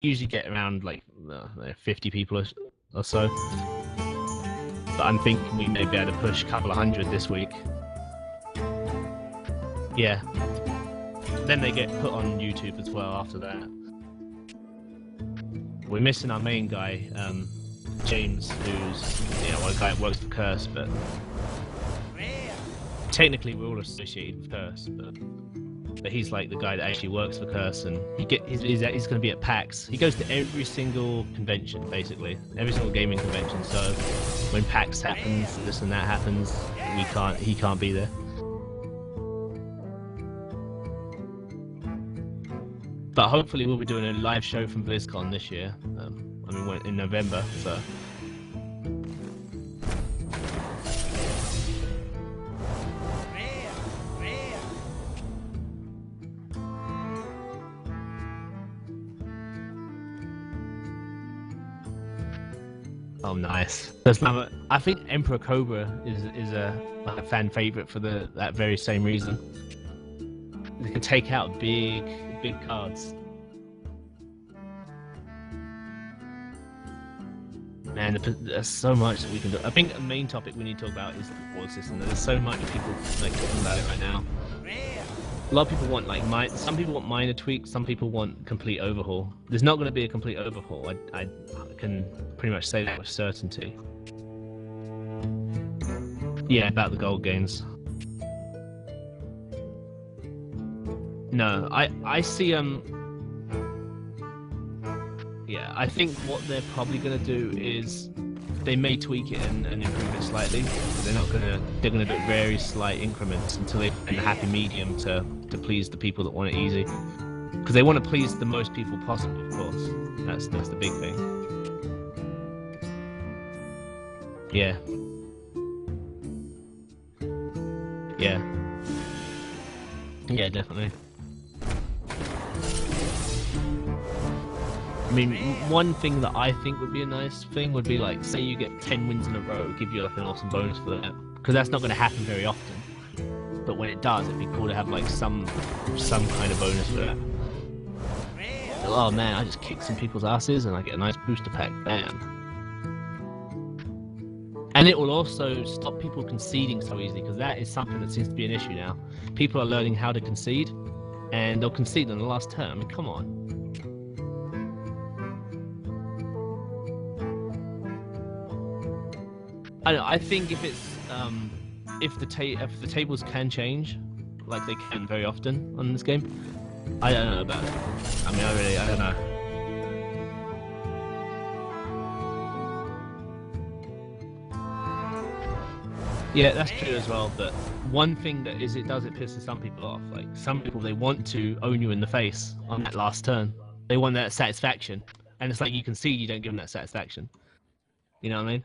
usually get around like 50 people or so. But I'm thinking we may be able to push a couple of hundred this week. Yeah. Then they get put on YouTube as well after that. We're missing our main guy, James, who's one guy that works for Curse, but technically we're all associated with Curse, but he's like the guy that actually works for Curse, and he's going to be at PAX. He goes to every single convention, basically, every single gaming convention. So when PAX happens, this and that happens, he can't be there. But hopefully we'll be doing a live show from BlizzCon this year. In November, so. Oh, nice. I think Emperor Cobra is a fan favorite for that very same reason. They can take out big cards. Man, there's so much that we can do. I think the main topic we need to talk about is the reward system. There's so much people talking about it right now. A lot of people want some people want minor tweaks, some people want complete overhaul. There's not going to be a complete overhaul. I can pretty much say that with certainty. Yeah, about the gold gains. No, I see yeah, I think what they're probably gonna do is they may tweak it and improve it slightly, but they're gonna do very slight increments until they find a happy medium to please the people that want it easy. Because they want to please the most people possible, of course. That's the big thing. Yeah. Yeah. Yeah, definitely. I mean, one thing that I think would be a nice thing would be like, say you get 10 wins in a row, give you like an awesome bonus for that. Because that's not going to happen very often. But when it does, it'd be cool to have like some kind of bonus for that. Oh man, I just kicked some people's asses and I get a nice booster pack. Bam. And it will also stop people conceding so easily, because that is something that seems to be an issue now. People are learning how to concede, and they'll concede in the last turn. I mean, come on. I think if it's if the tables can change, like they can very often on this game, I don't know about it. I mean, I don't know. Yeah, that's true as well. But one thing that it pisses some people off. Like some people, they want to own you in the face on that last turn. They want that satisfaction, and it's like you concede, you don't give them that satisfaction. You know what I mean?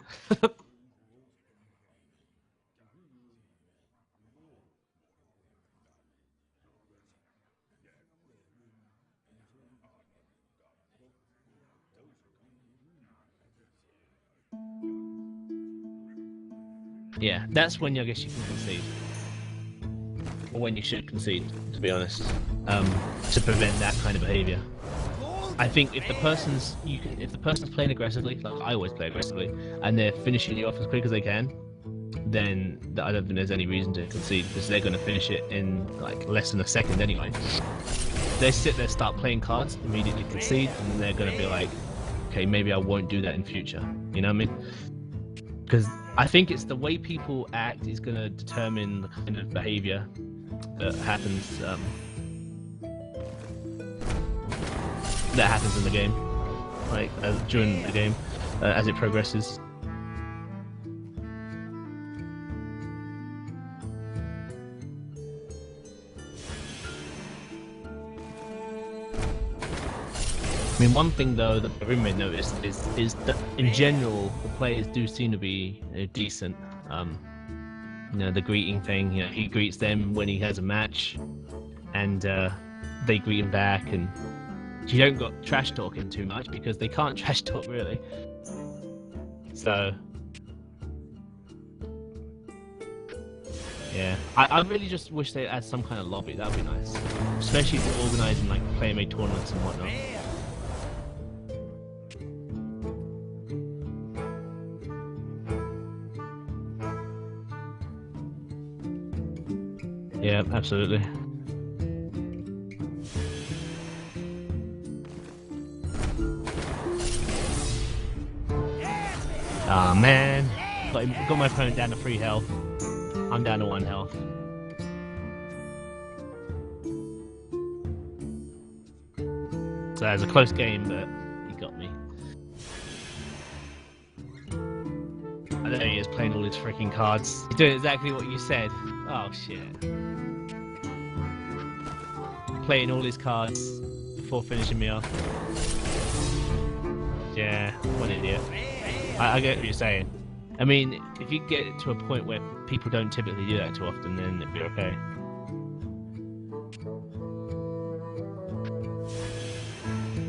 Yeah, that's when I guess you can concede, or when you should concede, to be honest, to prevent that kind of behavior. I think if the person's playing aggressively, like I always play aggressively, and they're finishing you off as quick as they can, then I don't think there's any reason to concede, because they're going to finish it in like less than a second anyway. They sit there, start playing cards, immediately concede, and then they're going to be like, okay, maybe I won't do that in future. You know what I mean? Because I think it's the way people act is going to determine the kind of behavior that happens in the game, like during the game, as it progresses. I mean, one thing though that everyone may notice is that in general the players do seem to be decent. You know, the greeting thing. You know, he greets them when he has a match, and they greet him back, and you don't got trash talking too much because they can't trash talk really. So yeah, I really just wish they had some kind of lobby. That would be nice, especially if you're organising like player-made tournaments and whatnot. Yeah, absolutely. Ah, man. Got my opponent down to 3 health. I'm down to 1 health. So it was a close game, but he got me. I know he is playing all his freaking cards. He's doing exactly what you said. Oh, shit. Playing all his cards before finishing me off. Yeah, what an idiot. I get what you're saying. I mean, if you get it to a point where people don't typically do that too often, then it'd be okay.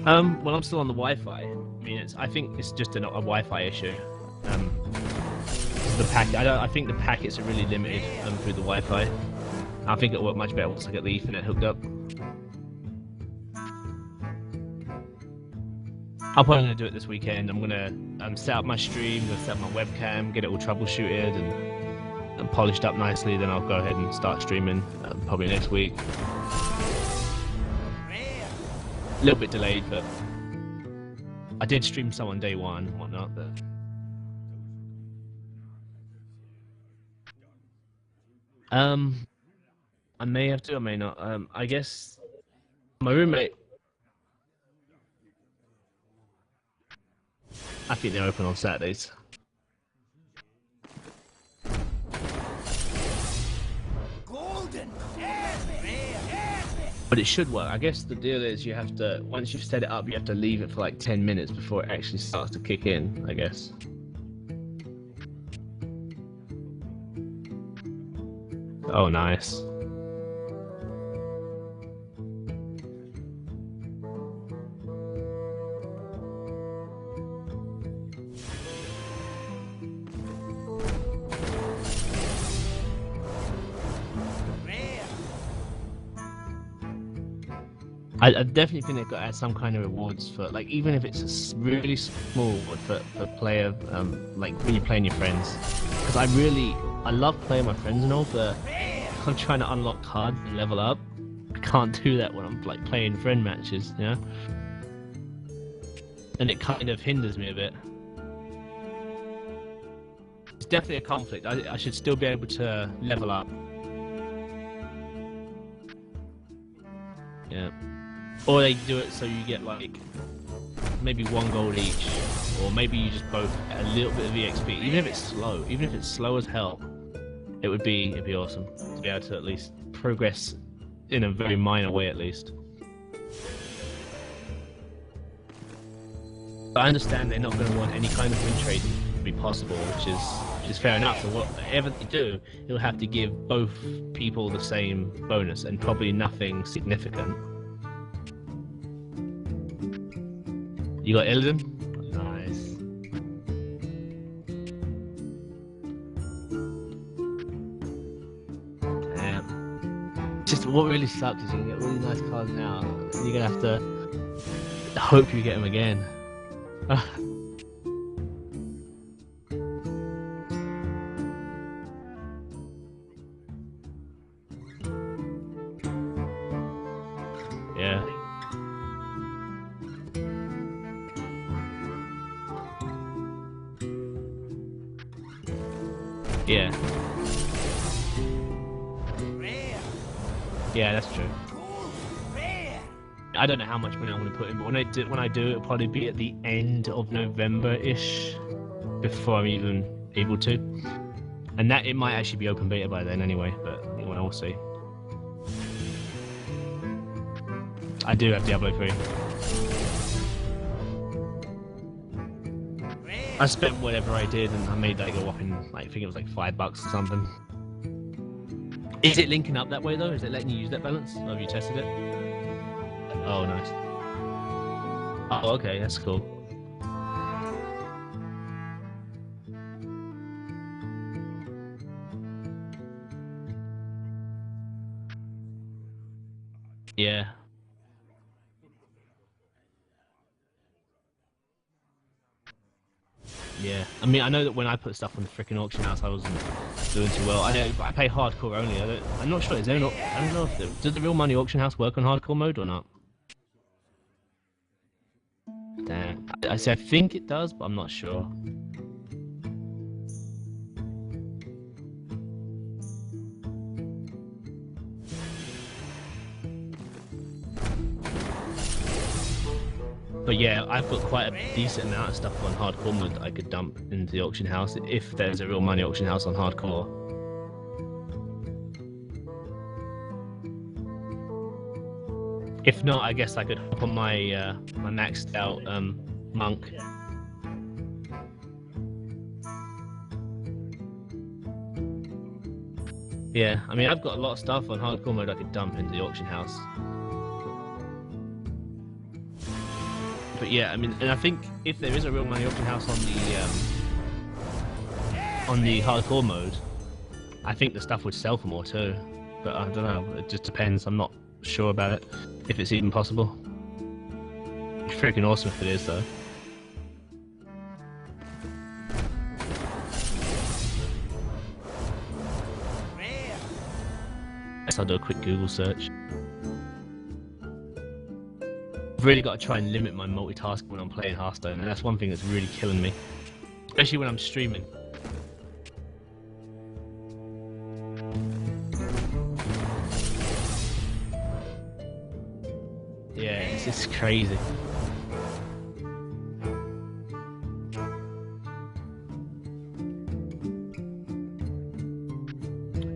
Well, I'm still on the Wi-Fi. I mean, I think it's just a Wi-Fi issue. The packet. I think the packets are really limited through the Wi-Fi. I think it'll work much better once I get the Ethernet hooked up. I'm probably going to do it this weekend. I'm going to set up my stream, I'm going to set up my webcam, get it all troubleshooted and polished up nicely. Then I'll go ahead and start streaming probably next week. A little bit delayed, but I did stream some on day 1 and whatnot. But I may have to, I may not. I guess my roommate. I think they're open on Saturdays. Golden. But it should work. I guess the deal is you have to, once you've set it up, you have to leave it for like 10 minutes before it actually starts to kick in, I guess. Oh, nice. I definitely think they've got to add some kind of rewards for, like, even if it's a really small reward for player, like when you're playing your friends. Because I love playing my friends and all, but if I'm trying to unlock cards and level up, I can't do that when I'm like playing friend matches, you know? And it kind of hinders me a bit. It's definitely a conflict. I should still be able to level up. Yeah. Or they do it so you get like maybe 1 gold each, or maybe you just both get a little bit of EXP. Even if it's slow as hell, it'd be awesome to be able to at least progress in a very minor way at least. But I understand they're not going to want any kind of win trade to be possible, which is fair enough. So whatever they do, it'll have to give both people the same bonus and probably nothing significant. You got Illidan? Nice. Damn. Just what really sucks is you can get really nice cards now, and you're gonna have to hope you get them again. Yeah. Yeah. Yeah, that's true. I don't know how much money I'm going to put in, but when I do, it'll probably be at the end of November-ish, before I'm even able to. And that it might actually be open beta by then anyway, but we'll see. I do have Diablo 3. I spent whatever I did, and I made like a whopping, like, I think it was like $5 or something. Is it linking up that way though? Is it letting you use that balance? Or have you tested it? Oh, nice. Oh, okay, that's cool. Yeah. Yeah, I mean, I know that when I put stuff on the freaking auction house, I wasn't doing too well. I pay hardcore only. I'm not sure. Is there I don't know if does the real money auction house work on hardcore mode or not? Damn. I think it does, but I'm not sure. But yeah, I've got quite a decent amount of stuff on hardcore mode that I could dump into the auction house if there's a real money auction house on hardcore. If not, I guess I could hop on my my maxed out monk. Yeah, I mean, I've got a lot of stuff on hardcore mode I could dump into the auction house. But yeah, I mean, and I think if there is a real money auction house on the hardcore mode, I think the stuff would sell for more too. But I don't know, it just depends. I'm not sure about it, if it's even possible. It's freaking awesome if it is, though. Guess I'll do a quick Google search. I've really got to try and limit my multitasking when I'm playing Hearthstone, and that's one thing that's really killing me, especially when I'm streaming. Yeah, it's just crazy.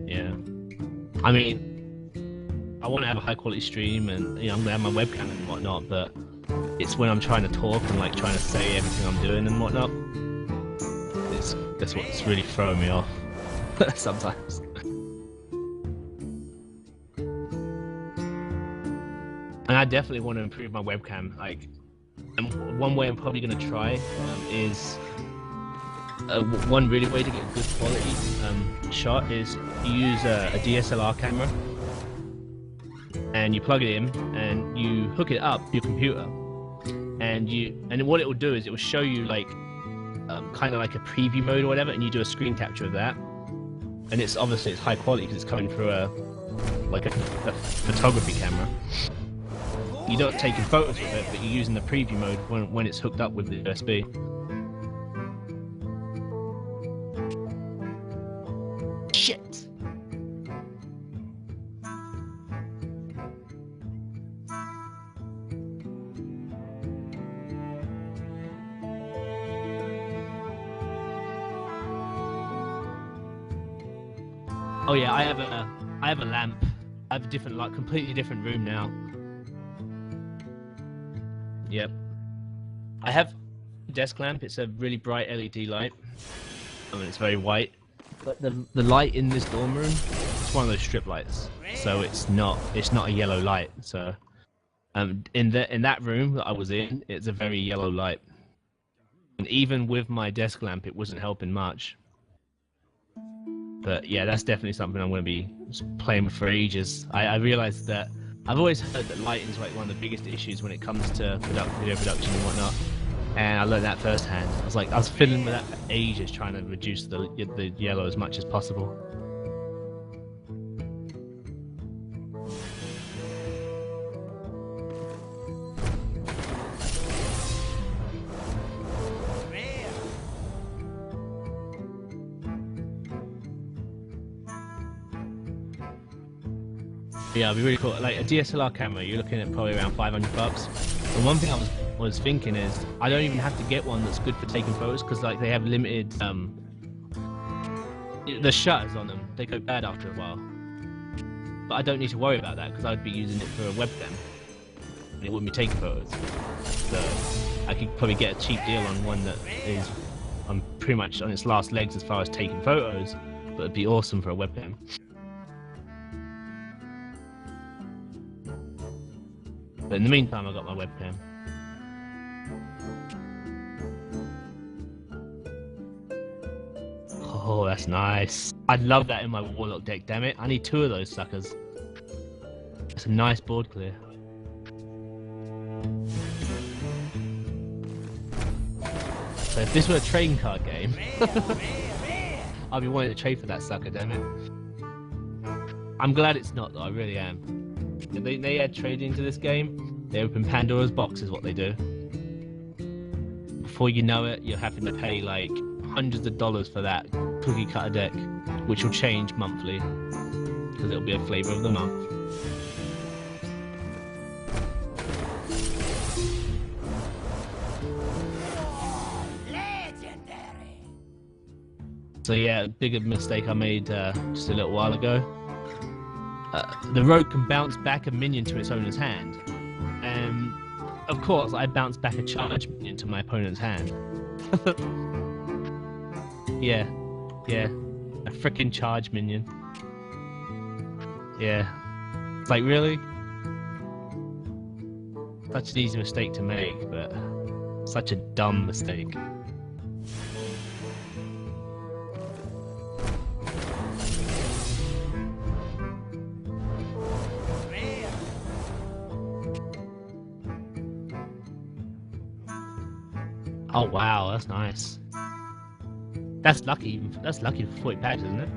Yeah, I mean, I want to have a high quality stream, and you know, I'm gonna have my webcam and whatnot, but it's when I'm trying to talk and like trying to say everything I'm doing and whatnot. That's what's really throwing me off sometimes. And I definitely want to improve my webcam. Like, and one way I'm probably gonna try is one really way to get a good quality shot is you use a DSLR camera. And you plug it in and you hook it up to your computer, and what it will do is it will show you like kind of like a preview mode or whatever, and you do a screen capture of that, and it's obviously it's high quality because it's coming through a photography camera. You're not taking photos with it, but you're using the preview mode when it's hooked up with the USB. Shit. Oh yeah, I have a lamp. I have a different, like, completely different room now. Yep. I have a desk lamp. It's a really bright LED light. I mean, it's very white. But the light in this dorm room, it's one of those strip lights. So it's not a yellow light. So in that room that I was in, it's a very yellow light. And even with my desk lamp, it wasn't helping much. But yeah, that's definitely something I'm going to be playing with for ages. I realized that I've always heard that lighting is like one of the biggest issues when it comes to video production and whatnot. And I learned that firsthand. I was fiddling with that for ages, trying to reduce the yellow as much as possible. Yeah, it'd be really cool. Like a DSLR camera, you're looking at probably around $500. And one thing I was thinking is I don't even have to get one that's good for taking photos because like they have limited the shutters on them. They go bad after a while. But I don't need to worry about that because I'd be using it for a webcam. And it wouldn't be taking photos. So I could probably get a cheap deal on one that is pretty much on its last legs as far as taking photos, but it'd be awesome for a webcam. But in the meantime, I got my webcam. Oh, that's nice. I'd love that in my Warlock deck, damn it. I need 2 of those suckers. It's a nice board clear. So if this were a trading card game, I'd be wanting to trade for that sucker, damn it. I'm glad it's not, though. I really am. If they add trading to this game, they open Pandora's box, is what they do. Before you know it, you're having to pay like hundreds of dollars for that cookie cutter deck, which will change monthly because it'll be a flavor of the month. Legendary. So yeah, a bigger mistake I made just a little while ago. The rogue can bounce back a minion to its owner's hand. Of course, I bounced back a charge minion to my opponent's hand. yeah, a freaking charge minion. Yeah, it's like, really? Such an easy mistake to make, but such a dumb mistake. Oh wow, that's nice. That's lucky. That's lucky for 40 packs, isn't it?